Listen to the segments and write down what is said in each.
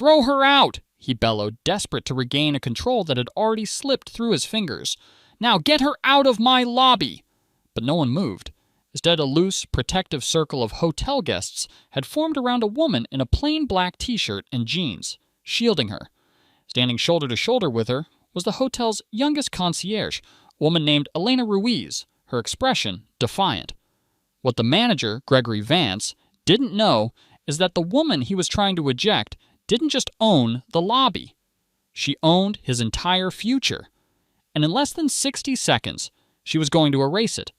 "Throw her out!" he bellowed, desperate to regain a control that had already slipped through his fingers. "Now get her out of my lobby!" But no one moved. Instead, a loose, protective circle of hotel guests had formed around a woman in a plain black t-shirt and jeans, shielding her. Standing shoulder to shoulder with her was the hotel's youngest concierge, a woman named Elena Ruiz, her expression defiant. What the manager, Gregory Vance, didn't know is that the woman he was trying to eject didn't just own the lobby. She owned his entire future. And in less than 60 seconds, she was going to erase it.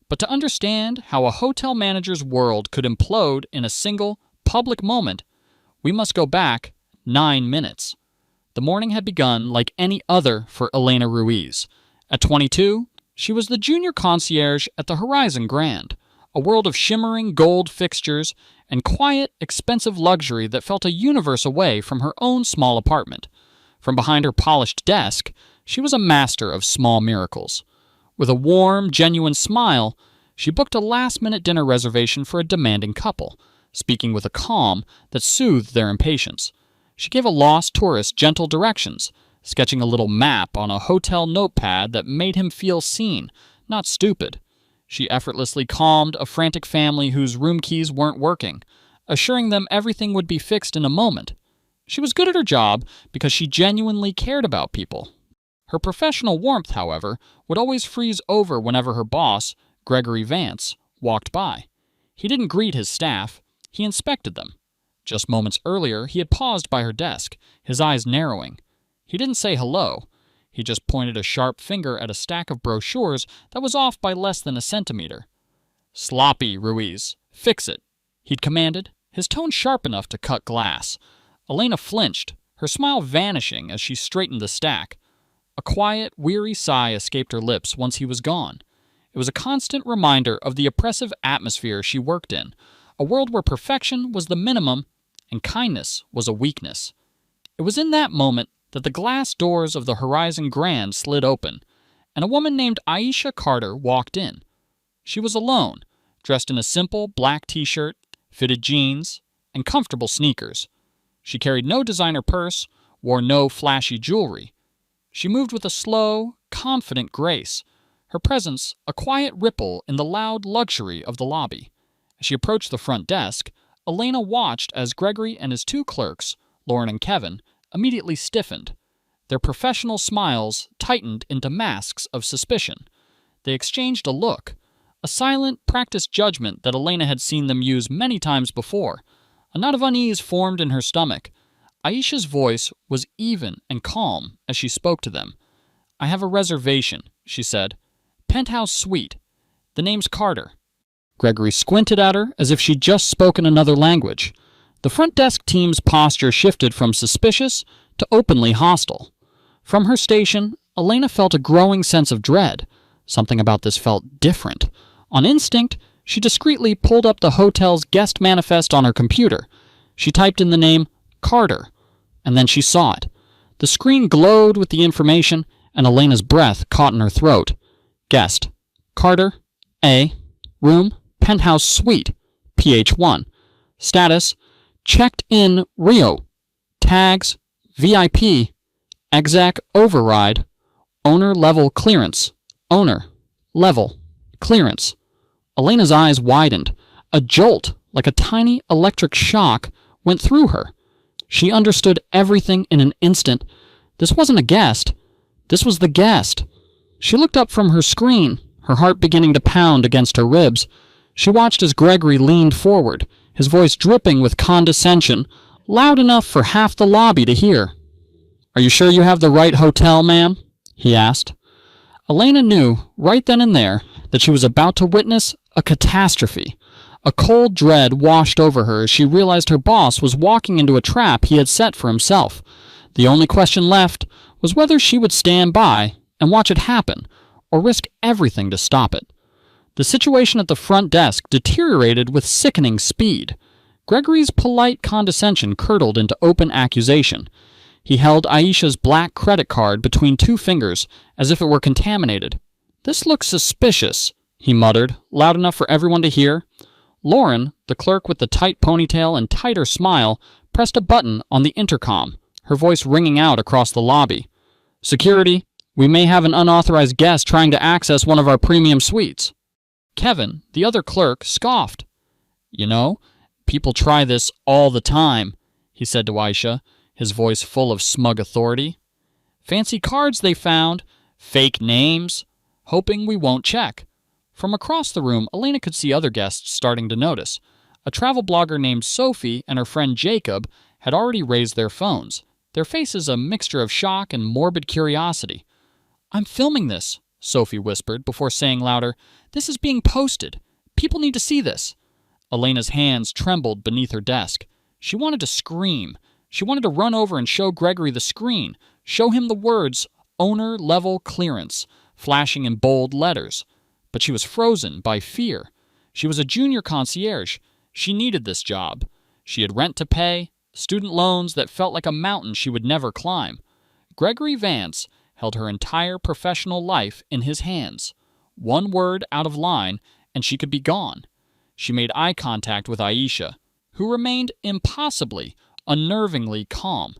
But to understand how a hotel manager's world could implode in a single, public moment, we must go back 9 minutes. The morning had begun like any other for Elena Ruiz. At 22, she was the junior concierge at the Horizon Grand, a world of shimmering gold fixtures and quiet, expensive luxury that felt a universe away from her own small apartment. From behind her polished desk, she was a master of small miracles. With a warm, genuine smile, she booked a last-minute dinner reservation for a demanding couple, speaking with a calm that soothed their impatience. She gave a lost tourist gentle directions, sketching a little map on a hotel notepad that made him feel seen, not stupid. She effortlessly calmed a frantic family whose room keys weren't working, assuring them everything would be fixed in a moment. She was good at her job because she genuinely cared about people. Her professional warmth, however, would always freeze over whenever her boss, Gregory Vance, walked by. He didn't greet his staff, he inspected them. Just moments earlier, he had paused by her desk, his eyes narrowing. He didn't say hello. He just pointed a sharp finger at a stack of brochures that was off by less than a centimeter. "Sloppy, Ruiz. Fix it," he'd commanded, his tone sharp enough to cut glass. Elena flinched, her smile vanishing as she straightened the stack. A quiet, weary sigh escaped her lips once he was gone. It was a constant reminder of the oppressive atmosphere she worked in, a world where perfection was the minimum and kindness was a weakness. It was in that moment that the glass doors of the Horizon Grand slid open, and a woman named Aisha Carter walked in. She was alone, dressed in a simple black t-shirt, fitted jeans, and comfortable sneakers. She carried no designer purse, wore no flashy jewelry. She moved with a slow, confident grace, her presence a quiet ripple in the loud luxury of the lobby. As she approached the front desk, Elena watched as Gregory and his two clerks, Lauren and Kevin, immediately stiffened. Their professional smiles tightened into masks of suspicion. They exchanged a look, a silent, practiced judgment that Elena had seen them use many times before. A knot of unease formed in her stomach. Aisha's voice was even and calm as she spoke to them. "I have a reservation," she said. "Penthouse suite. The name's Carter." Gregory squinted at her as if she'd just spoken another language. The front desk team's posture shifted from suspicious to openly hostile. From her station, Elena felt a growing sense of dread. Something about this felt different. On instinct, she discreetly pulled up the hotel's guest manifest on her computer. She typed in the name Carter, and then she saw it. The screen glowed with the information, and Elena's breath caught in her throat. Guest: Carter, A, room, penthouse suite, PH1. Status: checked in Rio. Tags: VIP, exec override, owner level clearance, owner level clearance. Elena's eyes widened. A jolt, like a tiny electric shock, went through her. She understood everything in an instant. This wasn't a guest. This was the guest. She looked up from her screen, her heart beginning to pound against her ribs. She watched as Gregory leaned forward, his voice dripping with condescension, loud enough for half the lobby to hear. "Are you sure you have the right hotel, ma'am?" he asked. Elena knew, right then and there, that she was about to witness a catastrophe. A cold dread washed over her as she realized her boss was walking into a trap he had set for himself. The only question left was whether she would stand by and watch it happen, or risk everything to stop it. The situation at the front desk deteriorated with sickening speed. Gregory's polite condescension curdled into open accusation. He held Aisha's black credit card between two fingers, as if it were contaminated. "This looks suspicious," he muttered, loud enough for everyone to hear. Lauren, the clerk with the tight ponytail and tighter smile, pressed a button on the intercom, her voice ringing out across the lobby. "Security, we may have an unauthorized guest trying to access one of our premium suites." Kevin, the other clerk, scoffed. "You know, people try this all the time," he said to Aisha, his voice full of smug authority. "Fancy cards they found, fake names, hoping we won't check." From across the room, Elena could see other guests starting to notice. A travel blogger named Sophie and her friend Jacob had already raised their phones, their faces a mixture of shock and morbid curiosity. "I'm filming this," Sophie whispered before saying louder, "This is being posted. People need to see this." Elena's hands trembled beneath her desk. She wanted to scream. She wanted to run over and show Gregory the screen, show him the words, "Owner level clearance," flashing in bold letters. But she was frozen by fear. She was a junior concierge. She needed this job. She had rent to pay, student loans that felt like a mountain she would never climb. Gregory Vance held her entire professional life in his hands. One word out of line, and she could be gone. She made eye contact with Aisha, who remained impossibly, unnervingly calm.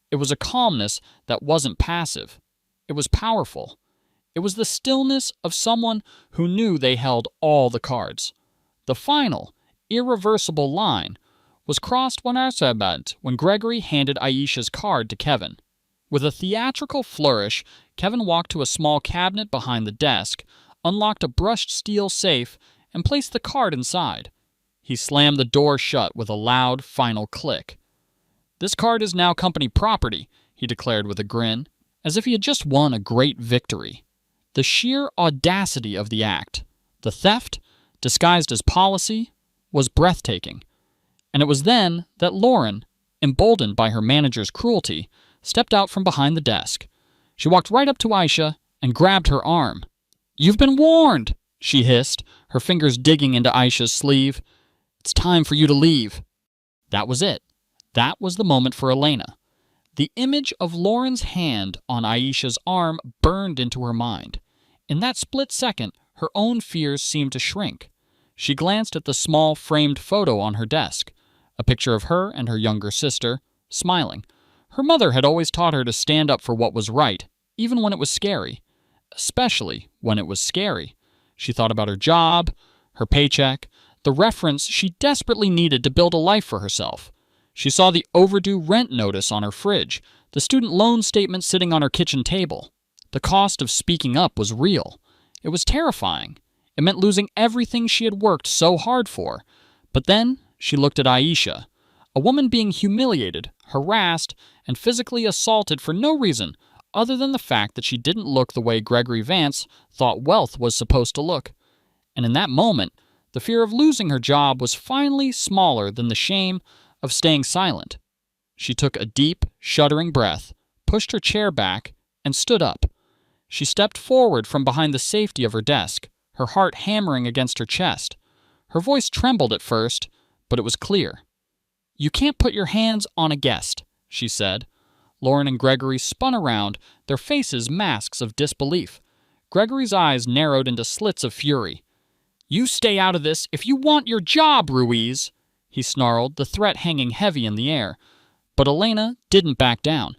It was a calmness that wasn't passive. It was powerful. It was the stillness of someone who knew they held all the cards. The final, irreversible line was crossed when Gregory handed Aisha's card to Kevin. With a theatrical flourish, Kevin walked to a small cabinet behind the desk, unlocked a brushed steel safe, and placed the card inside. He slammed the door shut with a loud, final click. "This card is now company property," he declared with a grin, as if he had just won a great victory. The sheer audacity of the act, the theft, disguised as policy, was breathtaking. And it was then that Lauren, emboldened by her manager's cruelty, stepped out from behind the desk. She walked right up to Aisha and grabbed her arm. "You've been warned," she hissed, her fingers digging into Aisha's sleeve. "It's time for you to leave." That was it. That was the moment for Elena. The image of Lauren's hand on Aisha's arm burned into her mind. In that split second, her own fears seemed to shrink. She glanced at the small framed photo on her desk, a picture of her and her younger sister, smiling. Her mother had always taught her to stand up for what was right, even when it was scary. Especially when it was scary. She thought about her job, her paycheck, the reference she desperately needed to build a life for herself. She saw the overdue rent notice on her fridge, the student loan statement sitting on her kitchen table. The cost of speaking up was real. It was terrifying. It meant losing everything she had worked so hard for. But then she looked at Aisha, a woman being humiliated, harassed, and physically assaulted for no reason other than the fact that she didn't look the way Gregory Vance thought wealth was supposed to look. And in that moment, the fear of losing her job was finally smaller than the shame of staying silent. She took a deep, shuddering breath, pushed her chair back, and stood up. She stepped forward from behind the safety of her desk, her heart hammering against her chest. Her voice trembled at first, but it was clear. "You can't put your hands on a guest," she said. Lauren and Gregory spun around, their faces masks of disbelief. Gregory's eyes narrowed into slits of fury. "You stay out of this if you want your job, Ruiz!" he snarled, the threat hanging heavy in the air. But Elena didn't back down.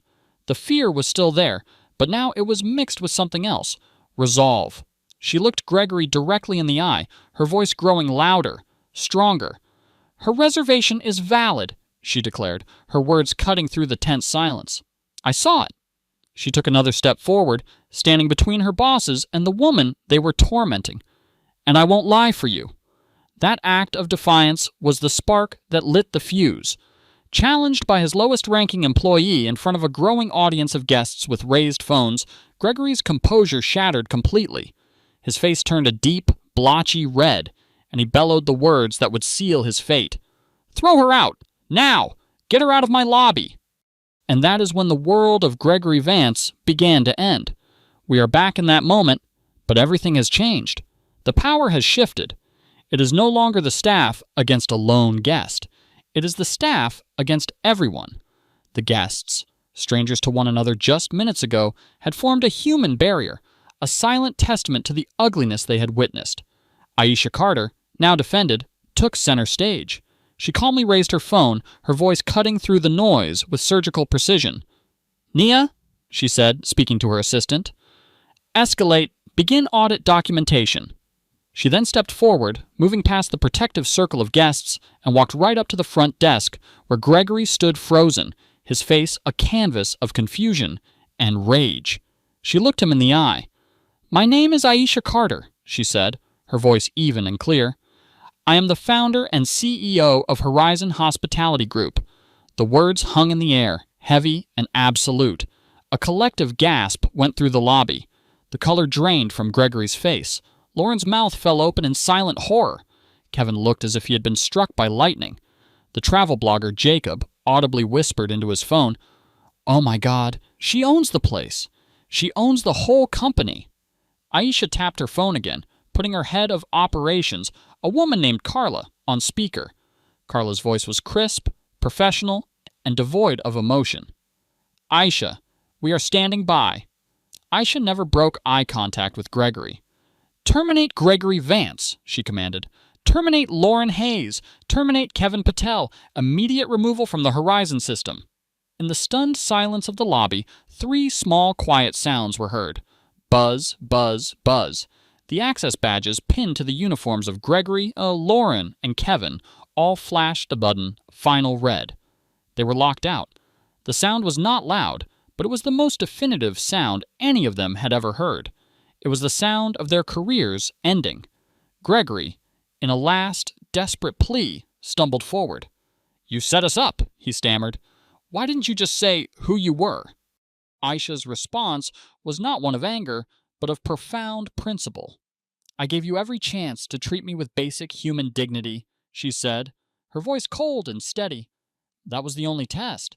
The fear was still there, but now it was mixed with something else. Resolve. She looked Gregory directly in the eye, her voice growing louder, stronger. "Her reservation is valid," she declared, her words cutting through the tense silence. "I saw it." She took another step forward, standing between her bosses and the woman they were tormenting. "And I won't lie for you." That act of defiance was the spark that lit the fuse. Challenged by his lowest-ranking employee in front of a growing audience of guests with raised phones, Gregory's composure shattered completely. His face turned a deep, blotchy red, and he bellowed the words that would seal his fate. "Throw her out! Now! Get her out of my lobby!" And that is when the world of Gregory Vance began to end. We are back in that moment, but everything has changed. The power has shifted. It is no longer the staff against a lone guest. It is the staff against everyone. The guests, strangers to one another just minutes ago, had formed a human barrier, a silent testament to the ugliness they had witnessed. Aisha Carter, now defended, took center stage. She calmly raised her phone, her voice cutting through the noise with surgical precision. "Nia," she said, speaking to her assistant. "Escalate. Begin audit documentation." She then stepped forward, moving past the protective circle of guests, and walked right up to the front desk, where Gregory stood frozen, his face a canvas of confusion and rage. She looked him in the eye. "My name is Aisha Carter," she said, her voice even and clear. "I am the founder and CEO of Horizon Hospitality Group." The words hung in the air, heavy and absolute. A collective gasp went through the lobby. The color drained from Gregory's face. Lauren's mouth fell open in silent horror. Kevin looked as if he had been struck by lightning. The travel blogger Jacob audibly whispered into his phone, "Oh my God, she owns the place. She owns the whole company." Aisha tapped her phone again, putting her head of operations, a woman named Carla, on speaker. Carla's voice was crisp, professional, and devoid of emotion. "Aisha, we are standing by." Aisha never broke eye contact with Gregory. "Terminate Gregory Vance," she commanded. "Terminate Lauren Hayes. Terminate Kevin Patel. Immediate removal from the Horizon system." In the stunned silence of the lobby, 3 small, quiet sounds were heard. Buzz, buzz, buzz. The access badges pinned to the uniforms of Gregory, Lauren, and Kevin all flashed the button Final Red. They were locked out. The sound was not loud, but it was the most definitive sound any of them had ever heard. It was the sound of their careers ending. Gregory, in a last, desperate plea, stumbled forward. "You set us up," he stammered. "Why didn't you just say who you were?" Aisha's response was not one of anger, but of profound principle. "I gave you every chance to treat me with basic human dignity," she said, her voice cold and steady. That was the only test.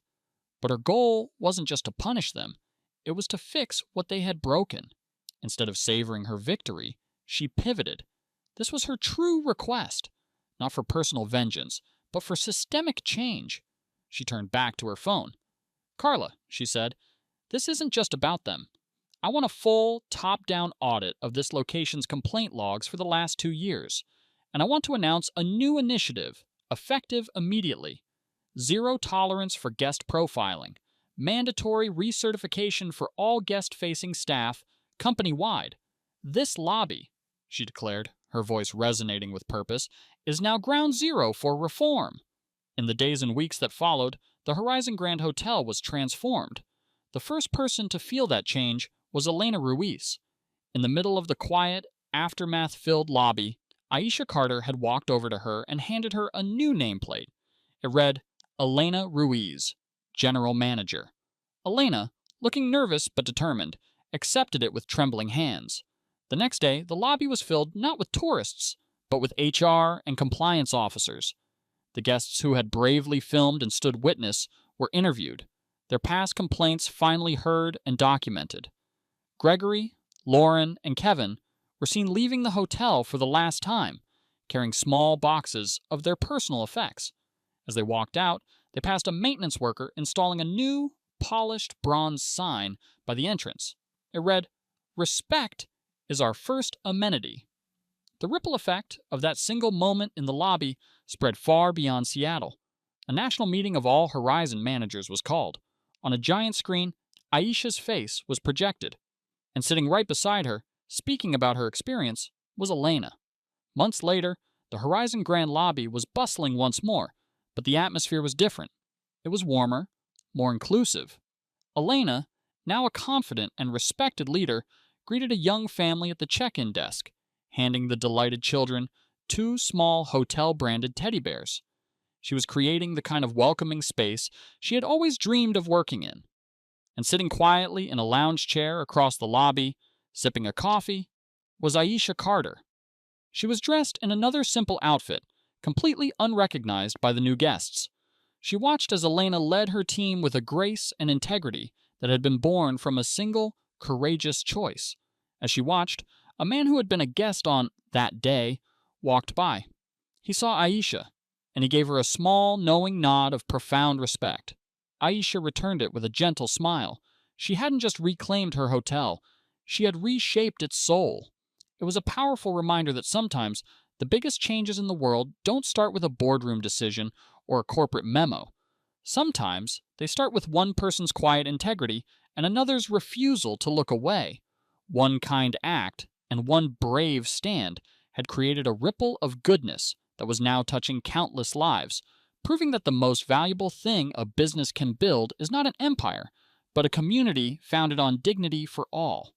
But her goal wasn't just to punish them. It was to fix what they had broken. Instead of savoring her victory, she pivoted. This was her true request, not for personal vengeance, but for systemic change. She turned back to her phone. "Carla," she said, "this isn't just about them. I want a full, top-down audit of this location's complaint logs for the last 2 years. And I want to announce a new initiative, effective immediately. Zero tolerance for guest profiling. Mandatory recertification for all guest-facing staff, company-wide. This lobby," she declared, her voice resonating with purpose, "is now ground zero for reform." In the days and weeks that followed, the Horizon Grand Hotel was transformed. The first person to feel that change was Elena Ruiz. In the middle of the quiet, aftermath-filled lobby, Aisha Carter had walked over to her and handed her a new nameplate. It read, "Elena Ruiz, General Manager." Elena, looking nervous but determined, accepted it with trembling hands. The next day, the lobby was filled not with tourists, but with HR and compliance officers. The guests who had bravely filmed and stood witness were interviewed, their past complaints finally heard and documented. Gregory, Lauren, and Kevin were seen leaving the hotel for the last time, carrying small boxes of their personal effects. As they walked out, they passed a maintenance worker installing a new, polished bronze sign by the entrance. It read, "Respect is our first amenity." The ripple effect of that single moment in the lobby spread far beyond Seattle. A national meeting of all Horizon managers was called. On a giant screen, Aisha's face was projected. And sitting right beside her, speaking about her experience, was Elena. Months later, the Horizon Grand Lobby was bustling once more, but the atmosphere was different. It was warmer, more inclusive. Elena, now a confident and respected leader, greeted a young family at the check-in desk, handing the delighted children 2 small hotel-branded teddy bears. She was creating the kind of welcoming space she had always dreamed of working in. And sitting quietly in a lounge chair across the lobby, sipping a coffee, was Aisha Carter. She was dressed in another simple outfit, completely unrecognized by the new guests. She watched as Elena led her team with a grace and integrity that had been born from a single, courageous choice. As she watched, a man who had been a guest on that day walked by. He saw Aisha, and he gave her a small, knowing nod of profound respect. Aisha returned it with a gentle smile. She hadn't just reclaimed her hotel, she had reshaped its soul. It was a powerful reminder that sometimes The biggest changes in the world don't start with a boardroom decision or a corporate memo. Sometimes they start with one person's quiet integrity and another's refusal to look away. One kind act and one brave stand had created a ripple of goodness that was now touching countless lives, proving that the most valuable thing a business can build is not an empire, but a community founded on dignity for all.